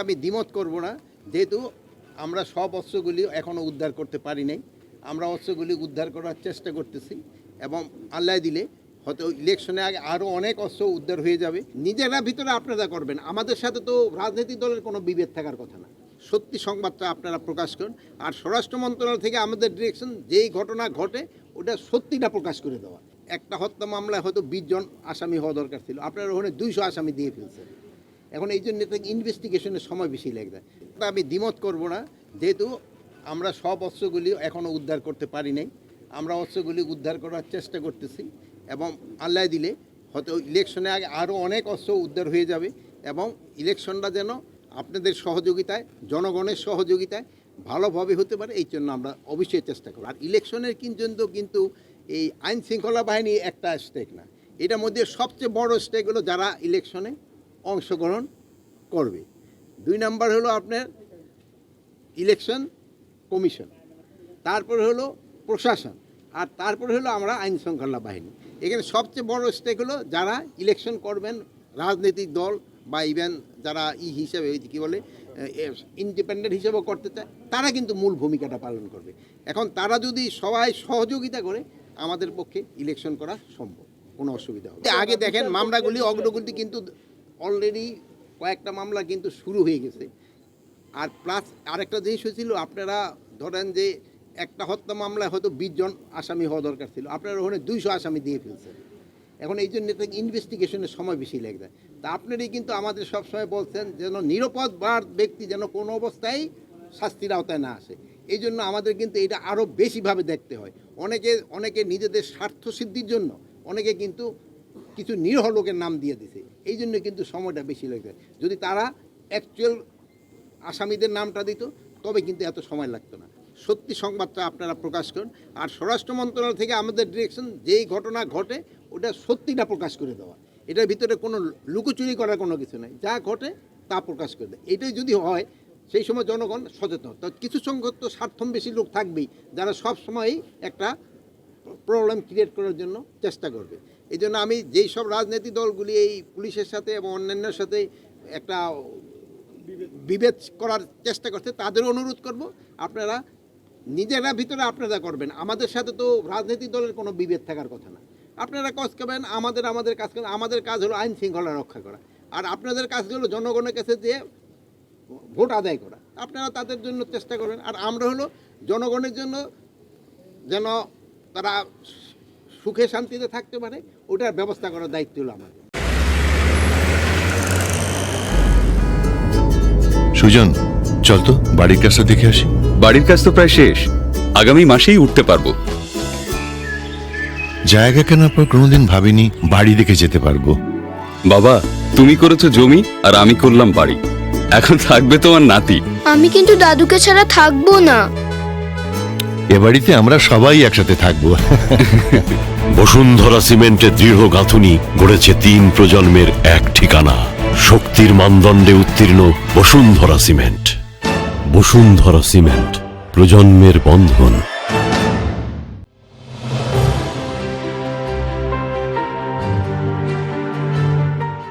আমি দ্বিমত করব না, যেহেতু আমরা সব অস্ত্রগুলি এখনও উদ্ধার করতে পারি নাই। আমরা অস্ত্রগুলি উদ্ধার করার চেষ্টা করতেছি এবং আল্লাহ দিলে হয়তো ইলেকশনে আগে আরও অনেক অস্ত্র উদ্ধার হয়ে যাবে। নিজেরা ভিতরে আপনারা করবেন, আমাদের সাথে তো রাজনৈতিক দলের কোনো বিভেদ থাকার কথা না। সত্যি সংবাদটা আপনারা প্রকাশ করুন। আর স্বরাষ্ট্র মন্ত্রণালয় থেকে আমাদের ডিরেকশন, যেই ঘটনা ঘটে ওটা সত্যিটা প্রকাশ করে দেওয়া। একটা হত্যা মামলায় হয়তো 20 জন আসামি হওয়া দরকার ছিল, আপনারা ওখানে 200 আসামি দিয়ে ফেলছেন। এখন এই জন্য ইনভেস্টিগেশনের সময় বেশি লাগবে। আমি দ্বিমত করব না, যেহেতু আমরা সব অস্ত্রগুলি এখনও উদ্ধার করতে পারি নাই। আমরা অস্ত্রগুলি উদ্ধার করার চেষ্টা করতেছি এবং আল্লাহ দিলে হয়তো ইলেকশনে আগে আরও অনেক অস্ত্র উদ্ধার হয়ে যাবে এবং ইলেকশনটা যেন আপনাদের সহযোগিতায়, জনগণের সহযোগিতায় ভালোভাবে হতে পারে, এই জন্য আমরা অবশ্যই চেষ্টা করব। আর ইলেকশনের কিন্তু এই আইন শৃঙ্খলা বাহিনী একটা স্টেক না, এটার মধ্যে সবচেয়ে বড় স্টেক হলো যারা ইলেকশনে অংশগ্রহণ করবে। 2 নাম্বার হলো আপনার ইলেকশন কমিশন, তারপরে হলো প্রশাসন, আর তারপরে হলো আমরা আইন শৃঙ্খলা বাহিনী। এখানে সবচেয়ে বড় স্টেক হলো যারা ইলেকশন করবেন, রাজনৈতিক দল বা ইভেন যারা হিসেবে কী বলে ইন্ডিপেন্ডেন্ট হিসেবেও করতে চায়, তারা কিন্তু মূল ভূমিকাটা পালন করবে। এখন তারা যদি সবাই সহযোগিতা করে, আমাদের পক্ষে ইলেকশন করা সম্ভব, কোনো অসুবিধা হবে। আগে দেখেন মামলাগুলি অগ্রগতি কিন্তু অলরেডি কয়েকটা মামলা কিন্তু শুরু হয়ে গেছে। আর প্লাস আরেকটা জিনিস হয়েছিল, আপনারা ধরেন যে একটা হত্যা মামলায় হয়তো 20 জন আসামি হওয়া দরকার ছিল, আপনারা ওখানে 200 আসামি দিয়ে ফেলছেন। এখন এই জন্য ইনভেস্টিগেশনের সময় বেশি লাগবে। তা আপনারাই কিন্তু আমাদের সবসময় বলছেন যেন নিরাপদ ব্যক্তি যেন কোনো অবস্থায় শাস্তির আওতায় না আসে। এই জন্য আমাদের কিন্তু এটা আরও বেশিভাবে দেখতে হয়। অনেকে নিজেদের স্বার্থ সিদ্ধির জন্য অনেকে কিন্তু কিছু নিরীহ লোকের নাম দিয়ে দিছে, এই জন্য কিন্তু সময়টা বেশি লাগবে। যদি তারা অ্যাকচুয়াল আসামিদের নামটা দিত, তবে কিন্তু এত সময় লাগতো না। সত্যি সংবাদটা আপনারা প্রকাশ করুন। আর স্বরাষ্ট্র মন্ত্রণালয় থেকে আমাদের ডিরেকশন, যেই ঘটনা ঘটে ওটা সত্যিটা প্রকাশ করে দেওয়া। এটার ভিতরে কোনো লুকোচুরি করার কোনো কিছু নেই, যা ঘটে তা প্রকাশ করে দেয়। এটাই যদি হয়, সেই সময় জনগণ সচেতন। তো কিছু সংখ্যক তো স্বার্থবেশী লোক থাকবেই, যারা সব সময়ই একটা প্রবলেম ক্রিয়েট করার জন্য চেষ্টা করবে। এই জন্য আমি যেই সব রাজনৈতিক দলগুলি এই পুলিশের সাথে এবং অন্যান্যের সাথে একটা বিভেদ করার চেষ্টা করছে, তাদের অনুরোধ করব আপনারা নিজেরা ভিতরে আপনারা করবেন। আমাদের সাথে তো রাজনৈতিক দলের কোনো বিভেদ থাকার কথা না। আপনারা কাজ করবেন, আমাদের কাজ করবেন। আমাদের কাজ হলো আইন শৃঙ্খলা রক্ষা করা, আর আপনাদের কাজ হলো জনগণের কাছে যে ভোট আদায় করা। আপনারা তাদের জন্য চেষ্টা করেন, আর আমরা হলো জনগণের জন্য যেন তারা সুখে শান্তিতে থাকতে পারে, ওটার ব্যবস্থা করার দায়িত্ব হলো আমাদের। সুজন, চল তো বাড়ির কাজটা দেখে আসি। বাড়ির কাজ তো প্রায় শেষ, আগামী মাসেই উঠতে পারবো। জায়গা কেনার পর কোনোদিন ভাবিনি বাড়ি দেখে যেতে পারবো। বাবা, তুমি করেছো জমি আর আমি করলাম বাড়ি, এখন থাকবে তোমার নাতি। আমি কিন্তু দাদুকে ছাড়া থাকবো না। এ বাড়িতে আমরা সবাই একসাথে থাকবো। বসুন্ধরা সিমেন্টের দৃঢ় গাঁথুনি গড়েছে 3 প্রজন্মের এক ঠিকানা। শক্তির মানদণ্ডে উত্তীর্ণ বসুন্ধরা সিমেন্ট। বসুন্ধরা সিমেন্ট, প্রজন্মের বন্ধন।